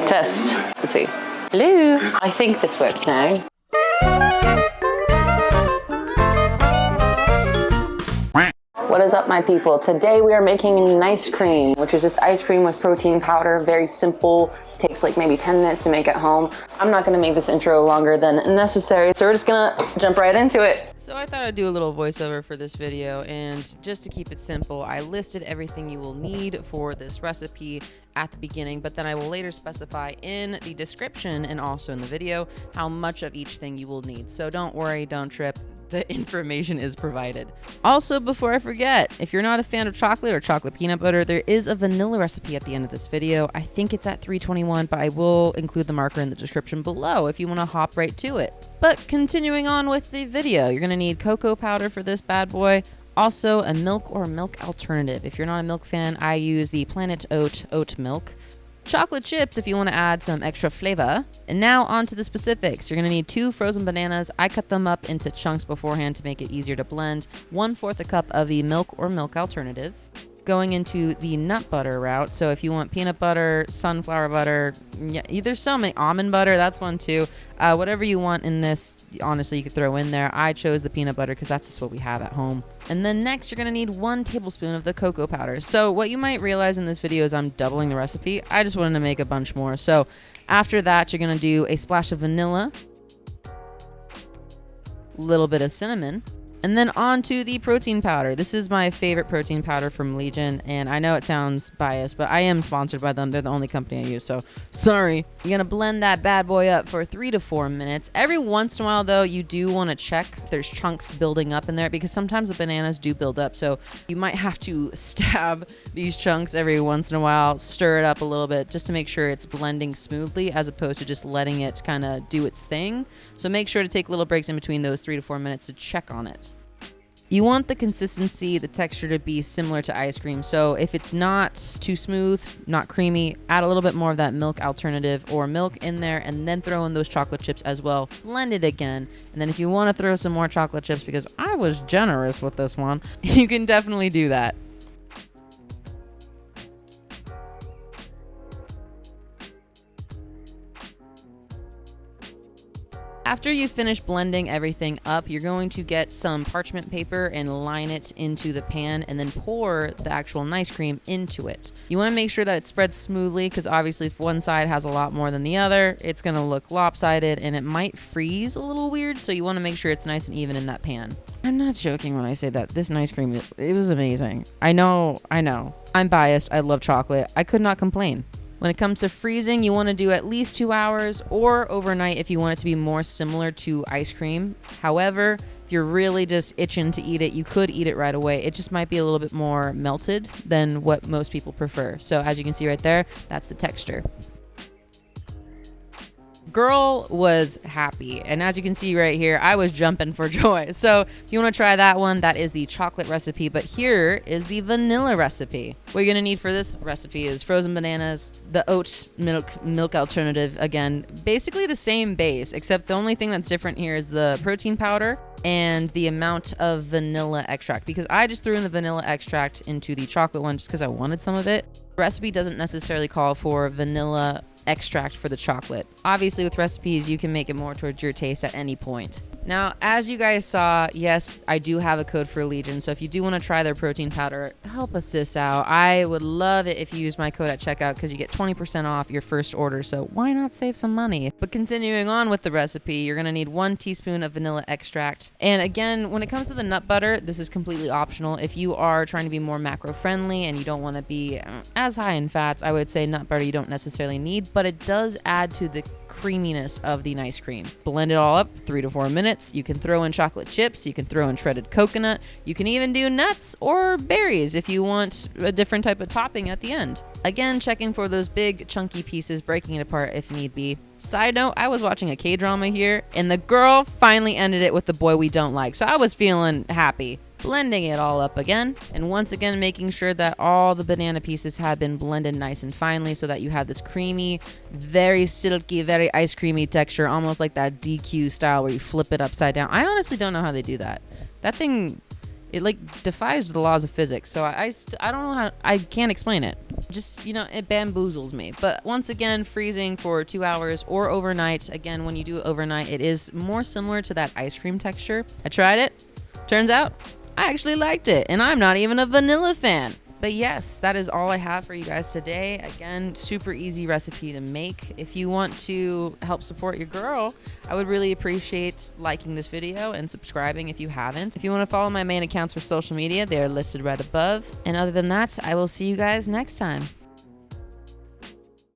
Test. Let's see. Hello. I think this works now. What is up, my people? Today we are making an ice cream, which is just ice cream with protein powder. Very simple. Takes like maybe 10 minutes to make at home. I'm not gonna make this intro longer than necessary, so we're just gonna jump right into it. So I thought I'd do a little voiceover for this video, and just to keep it simple, I listed everything you will need for this recipe at the beginning, but then I will later specify in the description and also in the video how much of each thing you will need. So don't worry, don't trip. The information is provided. Also, before I forget, if you're not a fan of chocolate or chocolate peanut butter, there is a vanilla recipe at the end of this video. I think it's at 321, but I will include the marker in the description below if you want to hop right to it. But continuing on with the video, you're going to need cocoa powder for this bad boy. Also, a milk or milk alternative. If you're not a milk fan, I use the Planet oat milk. Chocolate chips if you want to add some extra flavor. And now on to the specifics. You're going to need 2 frozen bananas. I cut them up into chunks beforehand to make it easier to blend. 1/4 a cup of the milk or milk alternative. Going into the nut butter route. So if you want peanut butter, sunflower butter, yeah, there's so many, almond butter, that's one too. Whatever you want in this, honestly, you could throw in there. I chose the peanut butter because that's just what we have at home. And then next, you're going to need 1 tablespoon of the cocoa powder. So what you might realize in this video is I'm doubling the recipe. I just wanted to make a bunch more. So after that, you're going to do a splash of vanilla, a little bit of cinnamon, and then on to the protein powder. This is my favorite protein powder from Legion, and I know it sounds biased, but I am sponsored by them. They're the only company I use, so sorry. You're gonna blend that bad boy up for 3 to 4 minutes. Every once in a while, though, you do want to check if there's chunks building up in there, because sometimes the bananas do build up, so you might have to stab these chunks every once in a while, stir it up a little bit, just to make sure it's blending smoothly, as opposed to just letting it kind of do its thing. So make sure to take little breaks in between those 3 to 4 minutes to check on it. You want the consistency, the texture to be similar to ice cream. So if it's not too smooth, not creamy, add a little bit more of that milk alternative or milk in there, and then throw in those chocolate chips as well. Blend it again. And then if you want to throw some more chocolate chips, because I was generous with this one, you can definitely do that. After you finish blending everything up, you're going to get some parchment paper and line it into the pan, and then pour the actual ice cream into it. You want to make sure that it spreads smoothly, because obviously if one side has a lot more than the other, it's going to look lopsided and it might freeze a little weird, so you want to make sure it's nice and even in that pan. I'm not joking when I say that this ice cream, it was amazing. I know. I'm biased. I love chocolate. I could not complain. When it comes to freezing, you want to do at least 2 hours or overnight if you want it to be more similar to ice cream. However, if you're really just itching to eat it, you could eat it right away. It just might be a little bit more melted than what most people prefer. So as you can see right there, that's the texture. Girl was happy, and as you can see right here, I was jumping for joy. So if you want to try that one, that is the chocolate recipe, but here is the vanilla recipe. What you're going to need for this recipe is frozen bananas, the oat milk alternative, again, basically the same base, except the only thing that's different here is the protein powder and the amount of vanilla extract, because I just threw in the vanilla extract into the chocolate one just because I wanted some of it. The recipe doesn't necessarily call for vanilla extract for the chocolate. Obviously, with recipes, you can make it more towards your taste at any point. Now, as you guys saw, yes, I do have a code for Legion, so if you do want to try their protein powder, help a sis out. I would love it if you use my code at checkout, because you get 20% off your first order, so why not save some money? But continuing on with the recipe, you're going to need 1 teaspoon of vanilla extract. And again, when it comes to the nut butter, this is completely optional. If you are trying to be more macro-friendly and you don't want to be as high in fats, I would say nut butter you don't necessarily need, but it does add to the creaminess of the ice cream. Blend it all up 3 to 4 minutes. You can throw in chocolate chips, you can throw in shredded coconut, you can even do nuts or berries if you want a different type of topping at the end. Again, checking for those big chunky pieces, breaking it apart if need be. Side note, I was watching a K-drama here, and the girl finally ended it with the boy we don't like, so I was feeling happy. Blending it all up again, and once again making sure that all the banana pieces have been blended nice and finely, so that you have this creamy, very silky, very ice creamy texture, almost like that DQ style where you flip it upside down. I honestly don't know how they do that. That thing, it like defies the laws of physics, so I don't know how, I can't explain it. Just, it bamboozles me. But once again, freezing for 2 hours or overnight. Again, when you do it overnight, it is more similar to that ice cream texture. I tried it. Turns out I actually liked it, and I'm not even a vanilla fan. But yes, that is all I have for you guys today. Again, super easy recipe to make. If you want to help support your girl, I would really appreciate liking this video and subscribing if you haven't. If you want to follow my main accounts for social media, they are listed right above. And other than that, I will see you guys next time.